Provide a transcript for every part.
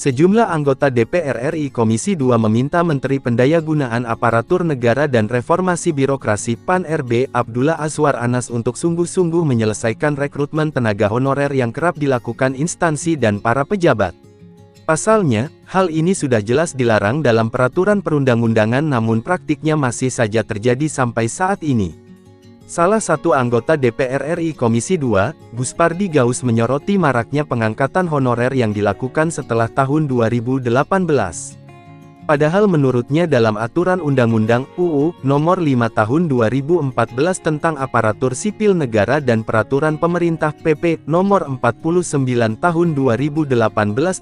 Sejumlah anggota DPR RI Komisi 2 meminta Menteri Pendayagunaan Aparatur Negara dan Reformasi Birokrasi PAN RB Abdullah Azwar Anas untuk sungguh-sungguh menyelesaikan rekrutmen tenaga honorer yang kerap dilakukan instansi dan para pejabat. Pasalnya, hal ini sudah jelas dilarang dalam peraturan perundang-undangan namun praktiknya masih saja terjadi sampai saat ini. Salah satu anggota DPR RI Komisi 2, Buspardi Gaus menyoroti maraknya pengangkatan honorer yang dilakukan setelah tahun 2018. Padahal menurutnya dalam aturan Undang-Undang UU Nomor 5 Tahun 2014 tentang Aparatur Sipil Negara dan Peraturan Pemerintah PP Nomor 49 Tahun 2018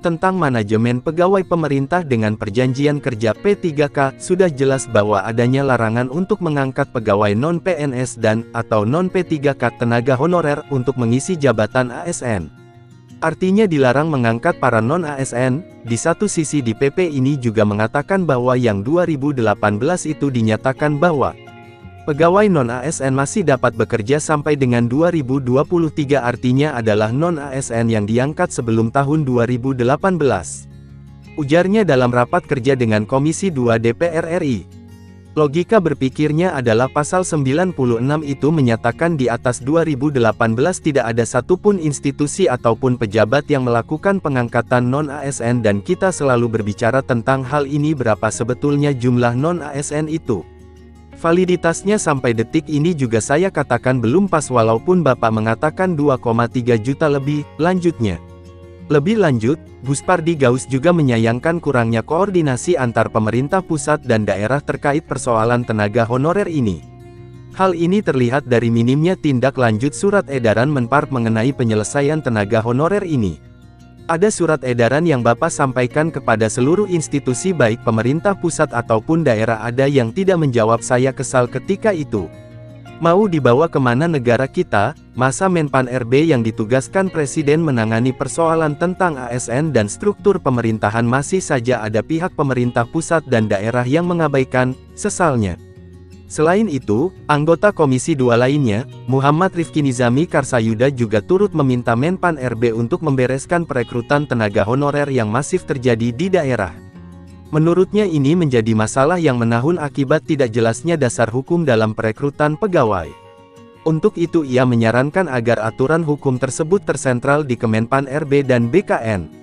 tentang Manajemen Pegawai Pemerintah dengan Perjanjian Kerja P3K sudah jelas bahwa adanya larangan untuk mengangkat pegawai non-PNS dan atau non-P3K tenaga honorer untuk mengisi jabatan ASN. Artinya dilarang mengangkat para non-ASN. Di satu sisi di PP ini juga mengatakan bahwa yang 2018 itu dinyatakan bahwa pegawai non-ASN masih dapat bekerja sampai dengan 2023, artinya adalah non-ASN yang diangkat sebelum tahun 2018. Ujarnya dalam rapat kerja dengan Komisi 2 DPR RI. Logika berpikirnya adalah pasal 96 itu menyatakan di atas 2018 tidak ada satupun institusi ataupun pejabat yang melakukan pengangkatan non-ASN dan kita selalu berbicara tentang hal ini berapa sebetulnya jumlah non-ASN itu. Validitasnya sampai detik ini juga saya katakan belum pas walaupun Bapak mengatakan 2,3 juta lebih, lanjutnya. Lebih lanjut, Buspardi Gaus juga menyayangkan kurangnya koordinasi antar pemerintah pusat dan daerah terkait persoalan tenaga honorer ini. Hal ini terlihat dari minimnya tindak lanjut surat edaran Menparp mengenai penyelesaian tenaga honorer ini. Ada surat edaran yang Bapak sampaikan kepada seluruh institusi baik pemerintah pusat ataupun daerah, ada yang tidak menjawab. Saya kesal ketika itu. Mau dibawa kemana negara kita? Masa Menpan RB yang ditugaskan Presiden menangani persoalan tentang ASN dan struktur pemerintahan masih saja ada pihak pemerintah pusat dan daerah yang mengabaikan, sesalnya. Selain itu, anggota Komisi 2 lainnya, Muhammad Rifki Nizami Karsayuda juga turut meminta Menpan RB untuk membereskan perekrutan tenaga honorer yang masif terjadi di daerah. Menurutnya ini menjadi masalah yang menahun akibat tidak jelasnya dasar hukum dalam perekrutan pegawai. Untuk itu ia menyarankan agar aturan hukum tersebut tersentral di Kemenpan RB dan BKN.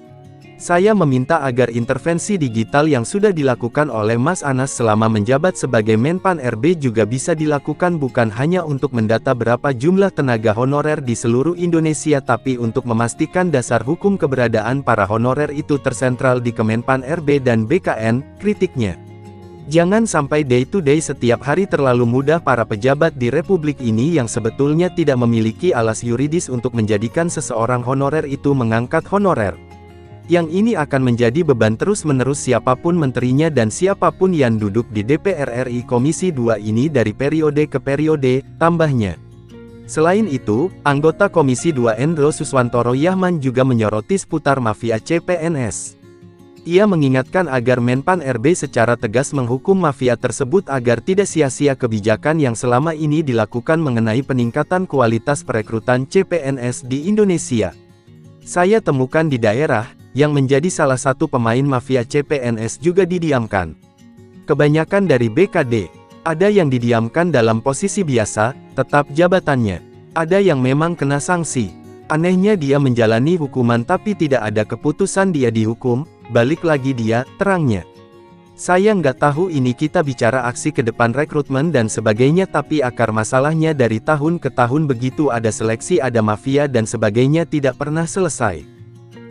Saya meminta agar intervensi digital yang sudah dilakukan oleh Mas Anas selama menjabat sebagai Menpan RB juga bisa dilakukan bukan hanya untuk mendata berapa jumlah tenaga honorer di seluruh Indonesia tapi untuk memastikan dasar hukum keberadaan para honorer itu tersentral di Kemenpan RB dan BKN, kritiknya. Jangan sampai day to day setiap hari terlalu mudah para pejabat di Republik ini yang sebetulnya tidak memiliki alas yuridis untuk menjadikan seseorang honorer itu mengangkat honorer. Yang ini akan menjadi beban terus-menerus siapapun menterinya dan siapapun yang duduk di DPR RI Komisi 2 ini dari periode ke periode, tambahnya. Selain itu, anggota Komisi 2 Endro Suswantoro Yahman juga menyoroti seputar mafia CPNS. Ia mengingatkan agar Menpan RB secara tegas menghukum mafia tersebut agar tidak sia-sia kebijakan yang selama ini dilakukan mengenai peningkatan kualitas perekrutan CPNS di Indonesia. Saya temukan di daerah, yang menjadi salah satu pemain mafia CPNS juga didiamkan. Kebanyakan dari BKD, ada yang didiamkan dalam posisi biasa, tetap jabatannya. Ada yang memang kena sanksi. Anehnya dia menjalani hukuman tapi tidak ada keputusan dia dihukum, balik lagi dia, terangnya. Saya nggak tahu ini kita bicara aksi ke depan rekrutmen dan sebagainya tapi akar masalahnya dari tahun ke tahun begitu ada seleksi ada mafia dan sebagainya tidak pernah selesai.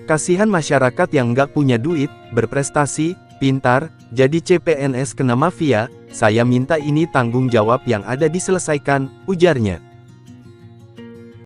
Kasihan masyarakat yang nggak punya duit, berprestasi, pintar, jadi CPNS kena mafia, saya minta ini tanggung jawab yang ada diselesaikan, ujarnya.